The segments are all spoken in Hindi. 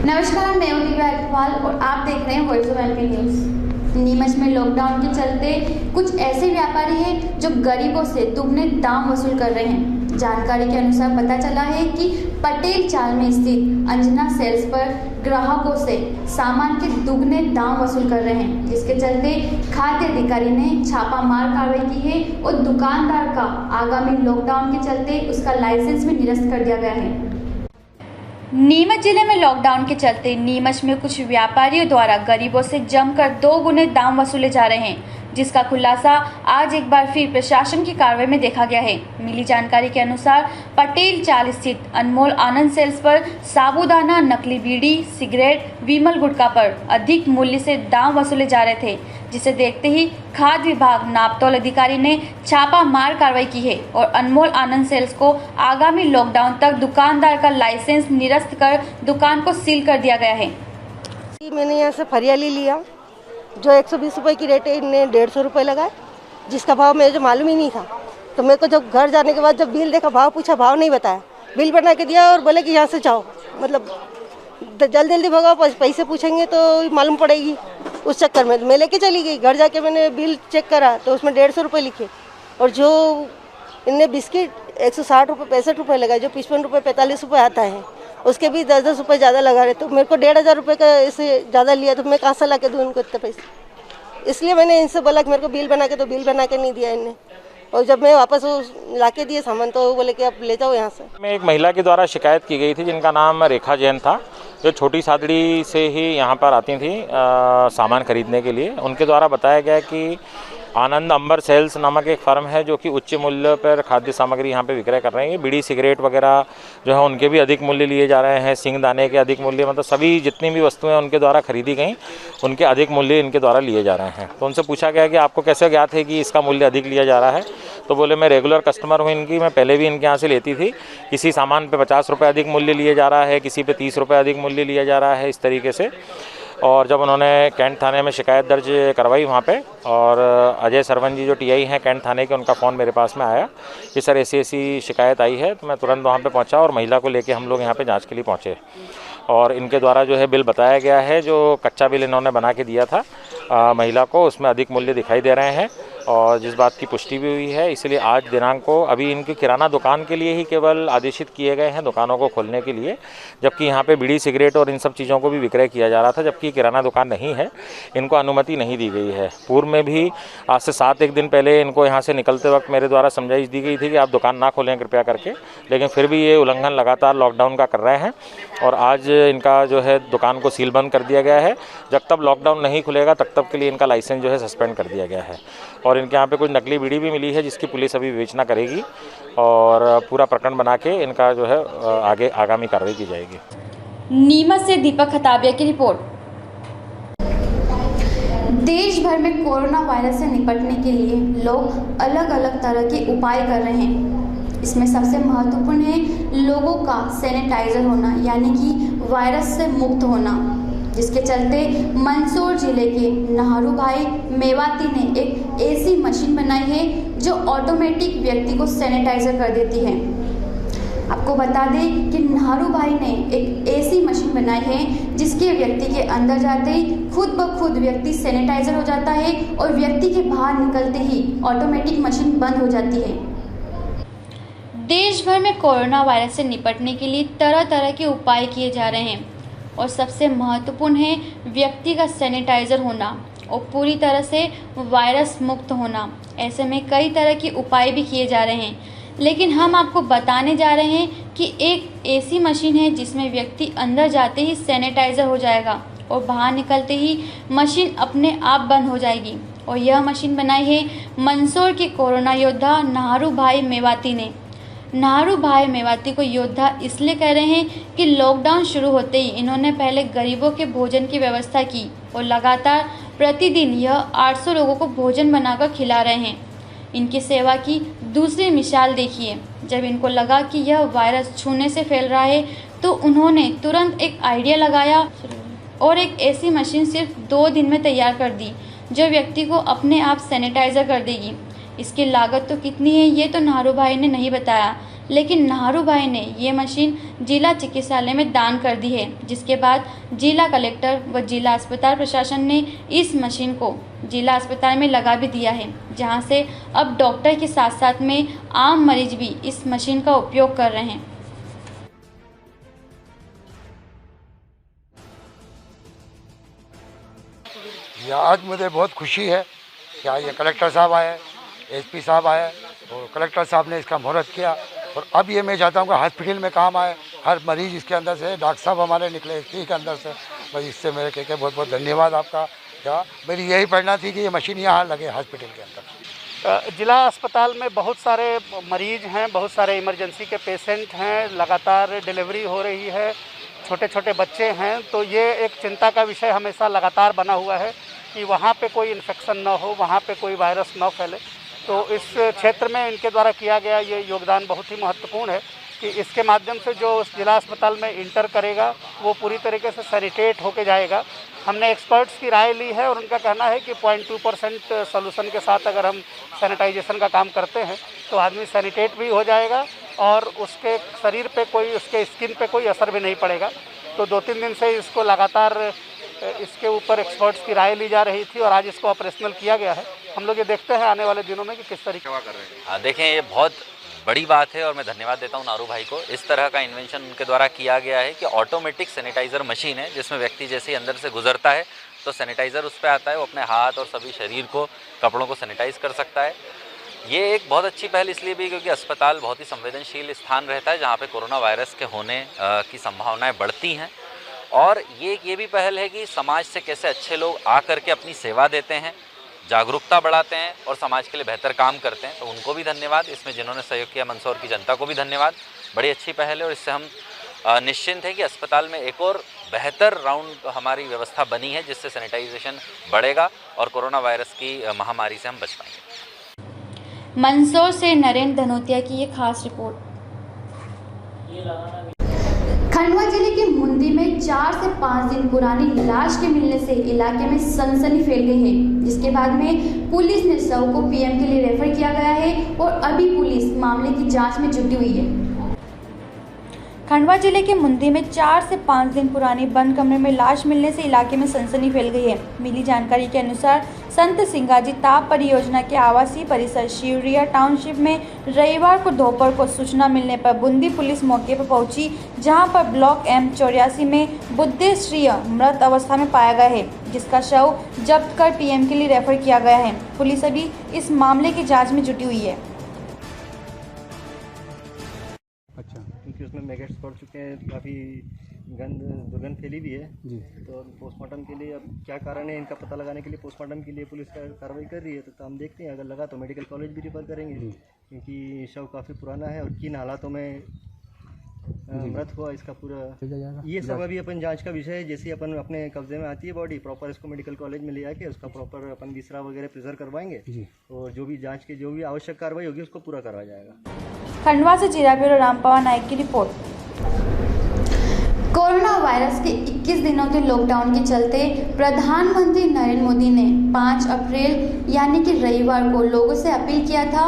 नमस्कार, मैं हूं दिव्या अग्रवाल और आप देख रहे हैं voice of MP news. Neemuch में लॉकडाउन के चलते कुछ ऐसे व्यापारी हैं जो गरीबों से दुगने दाम वसूल कर रहे हैं। जानकारी के अनुसार पता चला है कि पटेल चाल में स्थित अंजना सेल्स पर ग्राहकों से सामान के दुगने दाम वसूल कर रहे हैं, जिसके चलते खाद्य अधिकारी ने छापामार कार्रवाई की है और दुकानदार का आगामी लॉकडाउन के चलते उसका लाइसेंस भी निरस्त कर दिया गया है। नीमच जिले में लॉकडाउन के चलते नीमच में कुछ व्यापारियों द्वारा गरीबों से जमकर 2 गुने दाम वसूले जा रहे हैं, जिसका खुलासा आज एक बार फिर प्रशासन की कार्रवाई में देखा गया है। मिली जानकारी के अनुसार पटेल चाल स्थित अनमोल आनंद सेल्स पर साबूदाना, नकली बीड़ी, सिगरेट, विमल गुटखा पर अधिक मूल्य से दाम वसूले जा रहे थे, जिसे देखते ही खाद्य विभाग नापतौल अधिकारी ने छापा मार कार्रवाई की है और अनमोल आनंद सेल्स को आगामी लॉकडाउन तक दुकानदार का लाइसेंस निरस्त कर दुकान को सील कर दिया गया है। मैंने यहाँ से फरियाली लिया जो 120 रुपये की रेट है, इनने 150 रुपये लगाए, जिसका भाव मुझे मालूम ही नहीं था। तो मेरे को जब घर जाने के बाद जब बिल देखा, भाव पूछा, भाव नहीं बताया, बिल बना के दिया और बोले कि यहाँ से जाओ, मतलब जल्दी भगाओ, पैसे पूछेंगे तो मालूम पड़ेगी। उस चक्कर में मैं लेके चली गई। घर जाके मैंने बिल चेक करा तो उसमें 150 रुपये लिखे और जो इनने बिस्किट 160 रुपये 65 रुपये लगाए, जो 55 रुपये 45 रुपये आता है उसके भी 10-10 रुपये ज़्यादा लगा रहे। तो मेरे को 1,500 रुपये का इससे ज़्यादा लिया, तो मैं कहाँ से ला के दूँ इनको इतने पैसे। इसलिए मैंने इनसे बोला कि मेरे को बिल बना के, तो बिल बना के नहीं दिया इनने। और जब मैं वापस वो ला के दिए सामान तो वो बोले कि आप ले जाओ यहाँ से। में एक महिला के द्वारा शिकायत की गई थी जिनका नाम रेखा जैन था, जो छोटी सादड़ी से ही यहाँ पर आती थी सामान खरीदने के लिए। उनके द्वारा बताया गया कि आनंद अंबर सेल्स नामक एक फर्म है जो कि उच्च मूल्य पर खाद्य सामग्री यहाँ पे विक्रय कर रहे हैं। बीड़ी, सिगरेट वगैरह जो है उनके भी अधिक मूल्य लिए जा रहे हैं। सिंगदाने के अधिक मूल्य, मतलब सभी जितनी भी वस्तुएं उनके द्वारा खरीदी गई उनके अधिक मूल्य इनके द्वारा लिए जा रहे हैं। तो उनसे पूछा गया कि आपको कैसे ज्ञात है कि इसका मूल्य अधिक लिया जा रहा है। तो बोले मैं रेगुलर कस्टमर हूँ इनकी, मैं पहले भी इनके यहाँ से लेती थी। किसी सामान पे 50 रुपये अधिक मूल्य लिए जा रहा है, किसी पे 30 रुपये अधिक मूल्य लिया जा रहा है, इस तरीके से। और जब उन्होंने कैंट थाने में शिकायत दर्ज करवाई वहाँ पे, और अजय सरवन जी जो टीआई हैं कैंट थाने के, उनका फ़ोन मेरे पास में आया कि सर ऐसी शिकायत आई है। तो मैं तुरंत वहाँ पे पहुँचा और महिला को लेके हम लोग यहाँ पे जांच के लिए पहुँचे। और इनके द्वारा जो है बिल बताया गया है, जो कच्चा बिल इन्होंने बना के दिया था महिला को, उसमें अधिक मूल्य दिखाई दे रहे हैं और जिस बात की पुष्टि भी हुई है। इसलिए आज दिनांक को अभी इनकी किराना दुकान के लिए ही केवल आदेशित किए गए हैं, दुकानों को खोलने के लिए, जबकि यहाँ पे बीड़ी, सिगरेट और इन सब चीज़ों को भी विक्रय किया जा रहा था, जबकि किराना दुकान नहीं है, इनको अनुमति नहीं दी गई है। पूर्व में भी आज से 7 दिन पहले इनको यहाँ से निकलते वक्त मेरे द्वारा समझाइश दी गई थी कि आप दुकान ना खोलें कृपया करके, लेकिन फिर भी ये उल्लंघन लगातार लॉकडाउन का कर रहे हैं और आज इनका जो है दुकान को सील बंद कर दिया गया है। जब तक लॉकडाउन नहीं खुलेगा तब तक के लिए इनका लाइसेंस जो है सस्पेंड कर दिया गया है। और इनके यहाँ पे कुछ नकली बीड़ी भी मिली है जिसकी पुलिस अभी विवेचना करेगी और पूरा प्रकरण बना के इनका जो है आगे आगामी कार्रवाई की जाएगी। नीमच से दीपक खताबिया की रिपोर्ट। देश भर में कोरोना वायरस से निपटने के लिए लोग अलग अलग तरह के उपाय कर रहे हैं। इसमें सबसे महत्वपूर्ण है लोगों का सैनिटाइजर होना, यानी कि वायरस से मुक्त होना, जिसके चलते मंदसौर जिले के नहरू भाई मेवाती ने एक ऐसी मशीन बनाई है जो ऑटोमेटिक व्यक्ति को सैनिटाइजर कर देती है। आपको बता दें कि नहरू भाई ने एक ऐसी मशीन बनाई है जिसके व्यक्ति के अंदर जाते ही खुद ब खुद व्यक्ति सैनिटाइजर हो जाता है और व्यक्ति के बाहर निकलते ही ऑटोमेटिक मशीन बंद हो जाती है। देश भर में कोरोना वायरस से निपटने के लिए तरह तरह के उपाय किए जा रहे हैं और सबसे महत्वपूर्ण है व्यक्ति का सैनिटाइजर होना और पूरी तरह से वायरस मुक्त होना। ऐसे में कई तरह के उपाय भी किए जा रहे हैं, लेकिन हम आपको बताने जा रहे हैं कि एक ऐसी मशीन है जिसमें व्यक्ति अंदर जाते ही सैनिटाइजर हो जाएगा और बाहर निकलते ही मशीन अपने आप बंद हो जाएगी। और यह मशीन बनाई है मंदसौर के कोरोना योद्धा नहरू भाई मेवाती ने। नहरू भाई मेवाती को योद्धा इसलिए कह रहे हैं कि लॉकडाउन शुरू होते ही इन्होंने पहले गरीबों के भोजन की व्यवस्था की और लगातार प्रतिदिन यह 800 लोगों को भोजन बनाकर खिला रहे हैं। इनकी सेवा की दूसरी मिसाल देखिए। जब इनको लगा कि यह वायरस छूने से फैल रहा है तो उन्होंने तुरंत एक आइडिया लगाया और एक ऐसी मशीन सिर्फ 2 दिन में तैयार कर दी जो व्यक्ति को अपने आप सैनिटाइजर कर देगी। इसकी लागत तो कितनी है ये तो नहरू भाई ने नहीं बताया, लेकिन नाहरू भाई ने ये मशीन जिला चिकित्सालय में दान कर दी है, जिसके बाद जिला कलेक्टर व जिला अस्पताल प्रशासन ने इस मशीन को जिला अस्पताल में लगा भी दिया है, जहां से अब डॉक्टर के साथ साथ में आम मरीज भी इस मशीन का उपयोग कर रहे हैं। आज मुझे बहुत खुशी है कि आज ये कलेक्टर साहब आए, एसपी साहब आए और कलेक्टर साहब ने इसका मुहूर्त किया। और अब ये मैं चाहता हूँ कि हॉस्पिटल में काम आए, हर मरीज इसके अंदर से, डॉक्टर साहब हमारे निकले एसपी के अंदर से। बस इससे मेरे कह बहुत बहुत धन्यवाद आपका। क्या मेरी यही प्रेरणा थी कि ये मशीन यहाँ लगे हॉस्पिटल के अंदर। जिला अस्पताल में बहुत सारे मरीज हैं, बहुत सारे इमरजेंसी के पेशेंट हैं, लगातार डिलीवरी हो रही है, छोटे छोटे बच्चे हैं, तो ये एक चिंता का विषय हमेशा लगातार बना हुआ है कि वहाँ पे कोई इन्फेक्शन ना हो, वहाँ पे कोई वायरस ना फैले। तो इस क्षेत्र में इनके द्वारा किया गया ये योगदान बहुत ही महत्वपूर्ण है कि इसके माध्यम से जो जिला अस्पताल में इंटर करेगा वो पूरी तरीके से सैनिटेट होके जाएगा। हमने एक्सपर्ट्स की राय ली है और उनका कहना है कि 0.2% सोल्यूशन के साथ अगर हम सैनिटाइजेशन का काम करते हैं तो आदमी सैनिटेट भी हो जाएगा और उसके शरीर पे कोई, उसके स्किन पे कोई असर भी नहीं पड़ेगा। तो 2-3 दिन से इसको लगातार इसके ऊपर एक्सपर्ट्स की राय ली जा रही थी और आज इसको ऑपरेशनल किया गया है। हम लोग ये देखते हैं आने वाले दिनों में कि किस तरीके का कर रहे हैं। देखें, ये बहुत बड़ी बात है और मैं धन्यवाद देता हूं नारू भाई को। इस तरह का इन्वेंशन उनके द्वारा किया गया है कि ऑटोमेटिक सैनिटाइज़र मशीन है जिसमें व्यक्ति जैसे ही अंदर से गुजरता है तो सैनिटाइज़र उस पर आता है, वो अपने हाथ और सभी शरीर को, कपड़ों को सैनिटाइज़ कर सकता है। ये एक बहुत अच्छी पहल इसलिए भी क्योंकि अस्पताल बहुत ही संवेदनशील स्थान रहता है जहाँ पे कोरोना वायरस के होने की संभावनाएं बढ़ती हैं। और ये भी पहल है कि समाज से कैसे अच्छे लोग आकर के अपनी सेवा देते हैं, जागरूकता बढ़ाते हैं और समाज के लिए बेहतर काम करते हैं। तो उनको भी धन्यवाद, इसमें जिन्होंने सहयोग किया मंदसौर की जनता को भी धन्यवाद। बड़ी अच्छी पहल है और इससे हम निश्चिंत हैं कि अस्पताल में एक और बेहतर राउंड हमारी व्यवस्था बनी है जिससे सैनिटाइजेशन बढ़ेगा और कोरोना वायरस की महामारी से हम बच पाएंगे। मंदसौर से नरेंद्र धनोतिया की ये खास रिपोर्ट। खंडवा जिले के मुंदी में 4 से 5 दिन पुरानी लाश के मिलने से इलाके में सनसनी फैल गई है, जिसके बाद में पुलिस ने शव को पीएम के लिए रेफर किया गया है और अभी पुलिस मामले की जांच में जुटी हुई है। खंडवा जिले के मुंदी में 4 से 5 दिन पुरानी बंद कमरे में लाश मिलने से इलाके में सनसनी फैल गई है। मिली जानकारी के अनुसार संत सिंगाजी ताप परियोजना के आवासीय परिसर शिवरिया टाउनशिप में रविवार को दोपहर को सूचना मिलने पर बूंदी पुलिस मौके पर पहुंची, जहां पर ब्लॉक M 84 में बुद्धेश्वरीय मृत अवस्था में पाया गया है, जिसका शव जब्त कर पीएम के लिए रेफर किया गया है। पुलिस अभी इस मामले की जाँच में जुटी हुई है। अच्छा, क्योंकि उसमें मैगेट्स पड़ चुके हैं, काफ़ी दुर्गंध फैली भी है जी। तो पोस्टमार्टम के लिए अब क्या कारण है इनका पता लगाने के लिए पोस्टमार्टम के लिए पुलिस कार्रवाई कर रही है। तो हम देखते हैं, अगर लगा तो मेडिकल कॉलेज भी रिफर करेंगे क्योंकि शव काफ़ी पुराना है और किन हालातों में मृत हुआ इसका पूरा ये सब अभी अपन जांच का विषय है। जैसे अपन अपने कब्जे में आती है बॉडी, प्रॉपर इसको मेडिकल कॉलेज में ले आके उसका प्रॉपर अपन विसरा वगैरह प्रिजर्व करवाएंगे और जो भी जांच की जो भी आवश्यक कार्रवाई होगी उसको पूरा करवाया जाएगा। खंडवा से जिला ब्यूरो रामपाल नायक की रिपोर्ट। कोरोना वायरस के 21 दिनों के लॉकडाउन के चलते प्रधानमंत्री नरेंद्र मोदी ने 5 अप्रैल यानी कि रविवार को लोगों से अपील किया था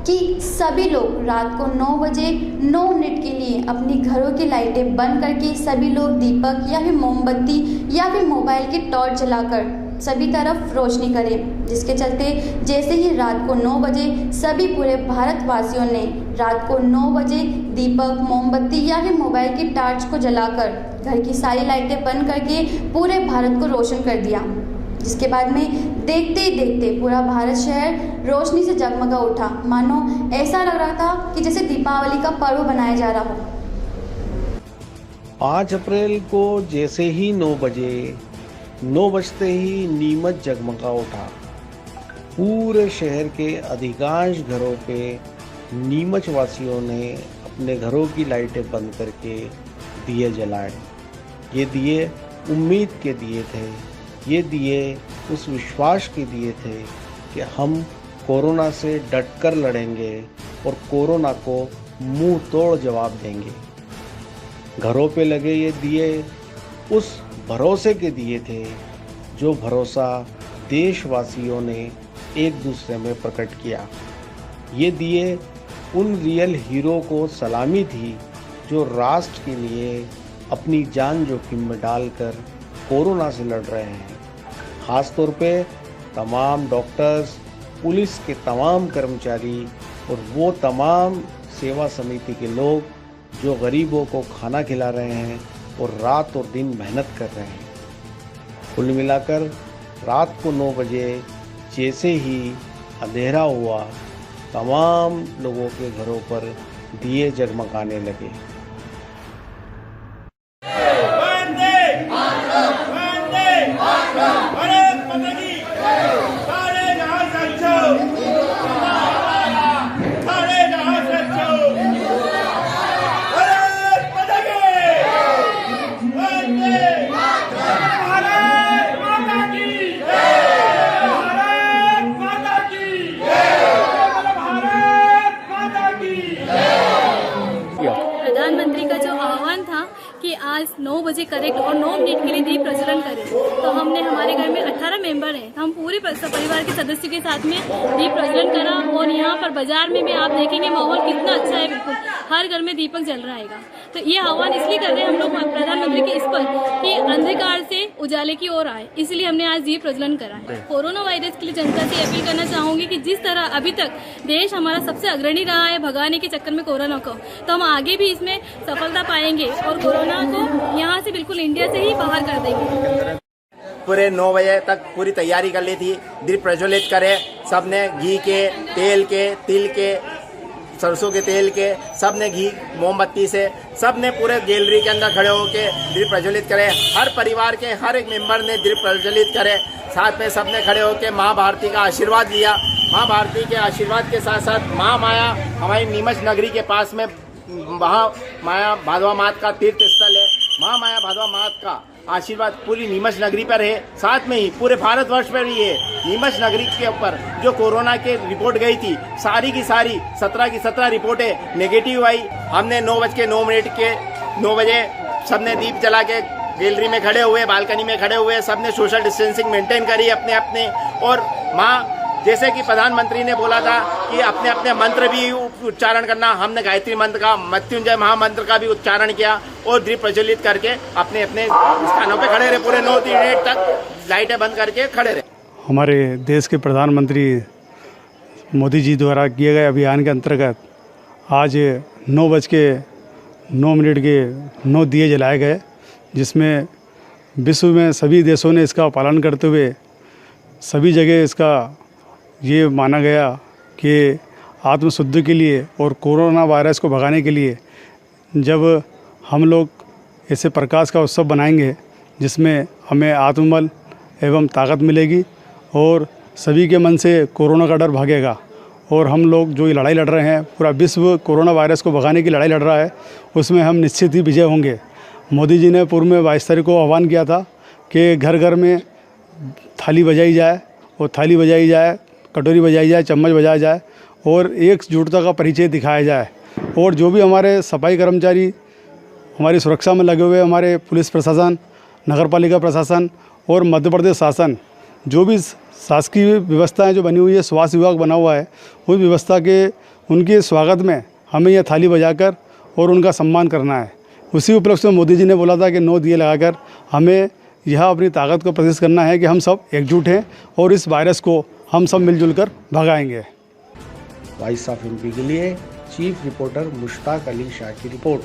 कि सभी लोग रात को 9 बजे 9 मिनट के लिए अपनी घरों की लाइटें बंद करके सभी लोग दीपक या फिर मोमबत्ती या फिर मोबाइल की टॉर्च जलाकर सभी तरफ रोशनी करें। जिसके चलते जैसे ही रात को 9 बजे सभी पूरे भारतवासियों ने रात को 9 बजे दीपक, मोमबत्ती या फिर मोबाइल की टॉर्च को जलाकर घर की सारी लाइटें बंद करके पूरे भारत को रोशन कर दिया। जिसके बाद में देखते ही देखते पूरा भारत शहर रोशनी से जगमगा उठा, मानो ऐसा लग रहा था कि जैसे दीपावली का पर्व बनाया जा रहा हो। 5 अप्रैल को जैसे ही 9 बजते ही नीमच जगमगा उठा। पूरे शहर के अधिकांश घरों पे नीमच वासियों ने अपने घरों की लाइटें बंद करके दिए जलाए। ये दिए उम्मीद के दिए थे, ये दिए उस विश्वास के दिए थे कि हम कोरोना से डटकर लड़ेंगे और कोरोना को मुंह तोड़ जवाब देंगे। घरों पे लगे ये दिए उस भरोसे के दिए थे जो भरोसा देशवासियों ने एक दूसरे में प्रकट किया। ये दिए उन रियल हीरो को सलामी थी जो राष्ट्र के लिए अपनी जान जोखिम में डालकर कोरोना से लड़ रहे हैं। ख़ास तौर पे तमाम डॉक्टर्स, पुलिस के तमाम कर्मचारी और वो तमाम सेवा समिति के लोग जो गरीबों को खाना खिला रहे हैं और रात और दिन मेहनत कर रहे हैं। कुल मिलाकर रात को 9 बजे जैसे ही अंधेरा हुआ, तमाम लोगों के घरों पर दिए जगमगाने लगे। प्रधानमंत्री का जो आह्वान था कि आज 9 बजे करेक्ट और 9 मिनट के लिए दीप प्रज्वलन करें, तो हमने हमारे घर में 18 मेंबर हैं, तो हम पूरे परिवार के सदस्य के साथ में दीप प्रज्वलन करा। और यहाँ पर बाजार में भी आप देखेंगे माहौल कितना अच्छा है, बिल्कुल हर घर में दीपक जल रहा है। तो ये आह्वान इसलिए कर रहे हैं हम लोग प्रधानमंत्री के इस पर कि अंधकार से उजाले की ओर आए, इसलिए हमने आज दीप प्रज्वलन करा है। कोरोना वायरस के लिए जनता से अपील करना चाहूंगी कि जिस तरह अभी तक देश हमारा सबसे अग्रणी रहा है भगाने के चक्कर में कोरोना को, तो हम आगे भी इसमें सफलता पाएंगे और कोरोना को यहाँ से बिल्कुल इंडिया से ही बाहर कर देंगे। पूरे 9 बजे तक पूरी तैयारी कर ली थी, दीप प्रज्वलित करे सबने, घी के, तेल के, तिल के, सरसों के तेल के, सबने घी मोमबत्ती से सबने पूरे गैलरी के अंदर खड़े होकर दीप प्रज्वलित करे। हर परिवार के हर एक मेंबर ने दीप प्रज्वलित करे। साथ में सबने खड़े होकर माँ भारती का आशीर्वाद लिया। माँ भारती के आशीर्वाद के साथ साथ माँ माया हमारी नीमच नगरी के पास में, वहाँ माया भादवा मात का तीर्थ स्थल है। माँ माया भादवा मात का आशीर्वाद पूरी नीमच नगरी पर है, साथ में ही पूरे भारतवर्ष पर भी है। नीमच नगरी के ऊपर जो कोरोना के रिपोर्ट गई थी, सारी की सारी 17 की 17 रिपोर्टें नेगेटिव आई। हमने 9 बजे सबने दीप जला के गैलरी में खड़े हुए, बालकनी में खड़े हुए, सबने सोशल डिस्टेंसिंग मेंटेन करी अपने अपने। और माँ जैसे कि प्रधानमंत्री ने बोला था कि अपने अपने मंत्र भी उच्चारण करना, हमने गायत्री मंत्र का, मृत्युंजय महामंत्र का भी उच्चारण किया और दीप प्रज्वलित करके अपने अपने स्थानों पे खड़े रहे। पूरे 9 मिनट तक लाइटें बंद करके खड़े रहे। हमारे देश के प्रधानमंत्री मोदी जी द्वारा किए गए अभियान के अंतर्गत आज 9:09 के 9 दिए जलाए गए, जिसमें विश्व में सभी देशों ने इसका पालन करते हुए सभी जगह इसका ये माना गया कि आत्मशुद्धि के लिए और कोरोना वायरस को भगाने के लिए जब हम लोग ऐसे प्रकाश का उत्सव बनाएंगे जिसमें हमें आत्मबल एवं ताकत मिलेगी और सभी के मन से कोरोना का डर भागेगा और हम लोग जो ये लड़ाई लड़ रहे हैं, पूरा विश्व कोरोना वायरस को भगाने की लड़ाई लड़ रहा है, उसमें हम निश्चित ही विजय होंगे। मोदी जी ने पूर्व में 22 तारीख को आह्वान किया था कि घर घर में थाली बजाई जाए और थाली बजाई जाए, कटोरी बजाई जाए, चम्मच बजाया जाए और एकजुटता का परिचय दिखाया जाए। और जो भी हमारे सफाई कर्मचारी हमारी सुरक्षा में लगे हुए, हमारे पुलिस प्रशासन, नगरपालिका प्रशासन और मध्य प्रदेश शासन, जो भी शासकीय व्यवस्थाएं जो बनी हुई है, स्वास्थ्य विभाग बना हुआ है, उस व्यवस्था के उनके स्वागत में हमें यह थाली बजाकर और उनका सम्मान करना है। उसी उपलक्ष्य में मोदी जी ने बोला था कि 9 दिए लगाकर हमें यह अपनी ताकत को प्रदर्शित करना है कि हम सब एकजुट हैं और इस वायरस को हम सब मिलजुल कर भगाएंगे। वॉइस ऑफ एमपी के लिए चीफ रिपोर्टर मुश्ताक अली शाह की रिपोर्ट।